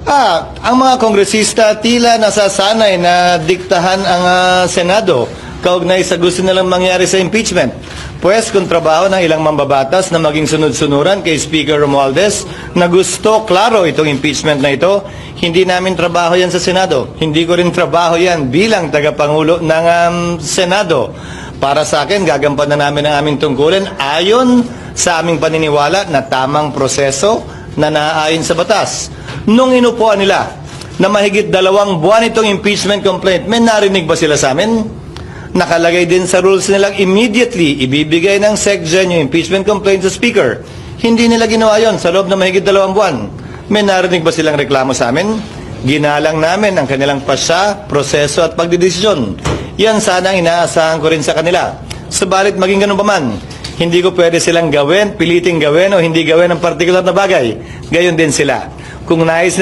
Ang mga kongresista tila nasasanay na diktahan ang Senado kaugnay sa gusto nilang mangyari sa impeachment. Pues kung trabaho ng ilang mambabatas na maging sunod-sunuran kay Speaker Romualdez na gusto klaro itong impeachment na ito, hindi namin trabaho yan sa Senado. Hindi ko rin trabaho yan bilang tagapangulo ng Senado. Para sa akin, gagampanan namin ang aming tungkulin ayon sa aming paniniwala na tamang proseso na naaayon sa batas. Nung inupuan nila na mahigit 2 buwan itong impeachment complaint, may narinig ba sila sa amin? Nakalagay din sa rules nilang immediately ibibigay ng SecGen yung impeachment complaint sa Speaker. Hindi nila ginawa yon sa loob na mahigit 2 buwan. May narinig ba silang reklamo sa amin? Ginalang namin ang kanilang pasya, proseso at pagdidesisyon. Yan sana ang inaasahan ko rin sa kanila. Subalit maging ganun pa man, hindi ko pwede silang gawin, piliting gawin o hindi gawin ang partikular na bagay. Gayon din sila. Kung nais nila